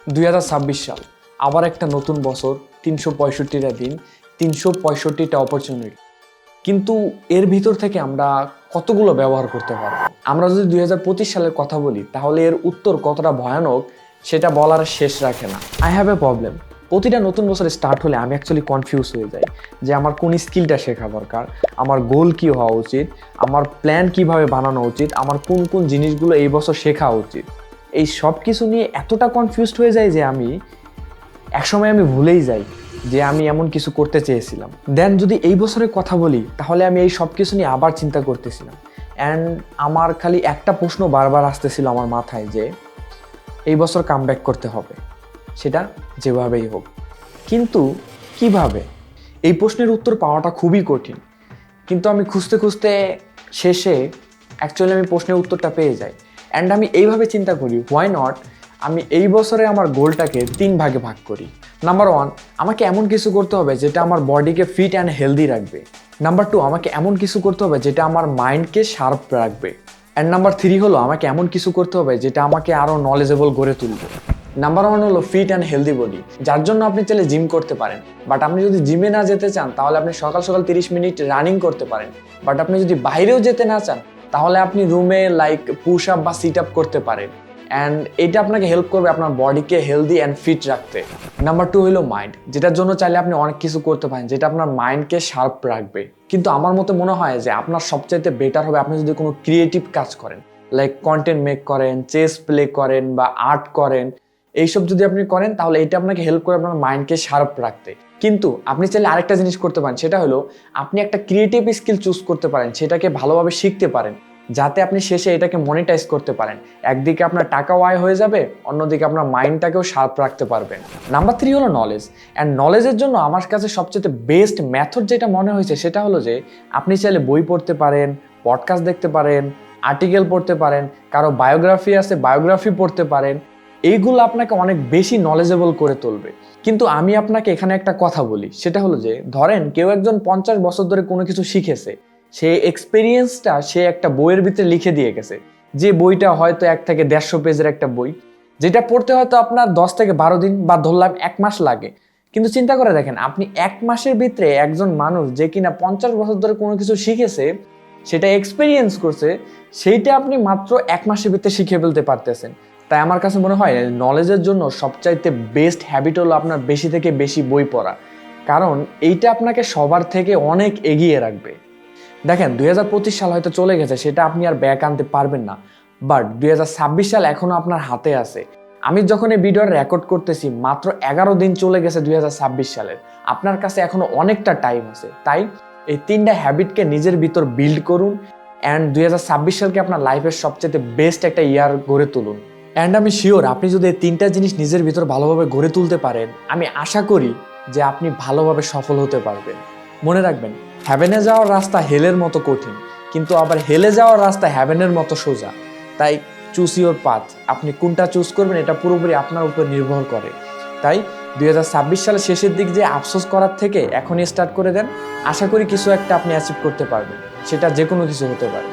2026 সাল আবার একটা নতুন বছর, 365টা দিন, 365টা অপরচুনিটি। কিন্তু এর ভিতর থেকে আমরা কতগুলো ব্যবহার করতে পারবো? আমরা যদি 2025 সালের কথা বলি তাহলে এর উত্তর কতটা ভয়ানক সেটা বলার শেষ রাখে না। I have a problem. প্রতিটা নতুন বছর স্টার্ট হলে আমি অ্যাকচুয়ালি কনফিউজ হয়ে যাই যে আমার কোন স্কিলটা শেখা দরকার, আমার গোল কি হওয়া উচিত, আমার প্ল্যান কিভাবে বানানো উচিত, আমার কোন কোন জিনিসগুলো এই বছর শেখা উচিত। এই সব কিছু নিয়ে এতটা কনফিউজড হয়ে যায় যে আমি একসময় ভুলেই যাই যে আমি এমন কিছু করতে চেয়েছিলাম। দেন যদি এই বছরের কথা বলি তাহলে আমি এই সব কিছু নিয়ে আবার চিন্তা করতেছিলাম। অ্যান্ড আমার খালি একটা প্রশ্ন বারবার আসতেছিল আমার মাথায় যে এই বছর কামব্যাক করতে হবে, সেটা যেভাবেই হোক। কিন্তু কিভাবে? এই প্রশ্নের উত্তর পাওয়াটা খুবই কঠিন। কিন্তু আমি খুঁজতে খুঁজতে শেষে অ্যাকচুয়ালি আমি প্রশ্নের উত্তরটা পেয়ে যাই। অ্যান্ড আমি এইভাবে চিন্তা করি, হোয়াই নট আমি এই বছরে আমার গোলটাকে 3 ভাগে ভাগ করি। নাম্বার 1, আমাকে এমন কিছু করতে হবে যেটা আমার বডিকে ফিট অ্যান্ড হেলদি রাখবে। নাম্বার 2, আমাকে এমন কিছু করতে হবে যেটা আমার মাইন্ডকে শার্প রাখবে। অ্যান্ড নাম্বার 3 হলো আমাকে এমন কিছু করতে হবে যেটা আমাকে আরও নলেজেবল গড়ে তুলবে। নাম্বার 1 হলো ফিট অ্যান্ড হেলদি বডি, যার জন্য আপনি চাইলে জিম করতে পারেন। বাট আপনি যদি জিমে না যেতে চান তাহলে আপনি সকাল সকাল 30 মিনিট রানিং করতে পারেন। বাট আপনি যদি বাইরেও যেতে না চান তাহলে আপনি রুমে পুশ আপ বা সিট আপ করতে পারেন। অ্যান্ড এটা আপনাকে হেল্প করবে আপনার বডিকে হেলদি অ্যান্ড ফিট রাখতে। নাম্বার 2 হলো মাইন্ড, যেটার জন্য চাইলে আপনি অনেক কিছু করতে পারেন যেটা আপনার মাইন্ডকে শার্প রাখবে। কিন্তু আমার মতে মনে হয় যে আপনার সবচাইতে বেটার হবে আপনি যদি কোনো ক্রিয়েটিভ কাজ করেন, কন্টেন্ট মেক করেন, চেস প্লে করেন বা আর্ট করেন। এইসব যদি আপনি করেন তাহলে এটা আপনাকে হেল্প করে আপনার মাইন্ডকে শার্প রাখতে। কিন্তু আপনি চাইলে আরেকটা জিনিস করতে পারেন, সেটা হলো আপনি একটা ক্রিয়েটিভ স্কিল চুজ করতে পারেন, সেটাকে ভালোভাবে শিখতে পারেন যাতে আপনি শেষে এটাকে মনিটাইজ করতে পারেন। একদিকে আপনার টাকাও আয় হয়ে যাবে, অন্যদিকে আপনার মাইন্ডটাকেও শার্প রাখতে পারবেন। নাম্বার 3 হলো নলেজ। অ্যান্ড নলেজের জন্য আমার কাছে সবচেয়ে বেস্ট মেথড যেটা মনে হয়েছে সেটা হলো যে আপনি চাইলে বই পড়তে পারেন, পডকাস্ট দেখতে পারেন, আর্টিকেল পড়তে পারেন, কারো বায়োগ্রাফি আছে বায়োগ্রাফি পড়তে পারেন। এইগুলো আপনাকে অনেক বেশি নলেজেবল করে তুলবে। কিন্তু আমি আপনাকে এখানে একটা কথা বলি, সেটা হলো যে ধরেন কেউ একজন 50 বছর ধরে কোনো কিছু শিখেছে, সে এক্সপিরিয়েন্সটা সে একটা বইয়ের ভিতরে লিখে দিয়ে গেছে। যে বইটা হয়তো 1 থেকে 150 পেজের একটা বই, যেটা পড়তে হয়তো আপনার 10 থেকে 12 দিন বা ধরলাম 1 মাস লাগে। কিন্তু চিন্তা করে দেখেন, আপনি 1 মাসের ভিতরে একজন মানুষ যে কিনা 50 বছর ধরে কোনো কিছু শিখেছে, সেটা এক্সপিরিয়েন্স করছে, সেইটা আপনি মাত্র 1 মাসের ভিতরে শিখে ফেলতে পারতেছেন। তাই আমার কাছে মনে হয় নলেজের জন্য সবচাইতে বেস্ট হ্যাবিট হলো আপনার বেশি থেকে বেশি বই পড়া, কারণ এইটা আপনাকে সবার থেকে অনেক এগিয়ে রাখবে। দেখেন 2025 সাল হয়তো চলে গেছে, সেটা আপনি আর ব্যাক আনতে পারবেন না। বাট 2026 সাল এখনো আপনার হাতে আছে। আমি যখন এই ভিডিও রেকর্ড করতেছি মাত্র 11 দিন চলে গেছে 2026 সালের। আপনার কাছে এখনো অনেকটা টাইম আছে। তাই এই 3টা হ্যাবিটকে নিজের ভিতর বিল্ড করুন অ্যান্ড 2026 সালকে আপনার লাইফের সবচেয়ে বেস্ট একটা ইয়ার গড়ে তুলুন। অ্যান্ড আমি শিওর আপনি যদি এই 3টা জিনিস নিজের ভিতর ভালোভাবে গড়ে তুলতে পারেন, আমি আশা করি যে আপনি ভালোভাবে সফল হতে পারবেন। মনে রাখবেন, হ্যাভেনে যাওয়ার রাস্তা হেলের মতো কঠিন, কিন্তু আবার হেলে যাওয়ার রাস্তা হ্যাভেনের মতো সোজা। তাই চুজ ইউর পাথ। আপনি কোনটা চুজ করবেন এটা পুরোপুরি আপনার উপর নির্ভর করে। তাই 2026 সালের শেষের দিক যে আফসোস করার থেকে এখনই স্টার্ট করে দেন। আশা করি কিছু একটা আপনি অ্যাচিভ করতে পারবেন, সেটা যে কোনো কিছু হতে পারে।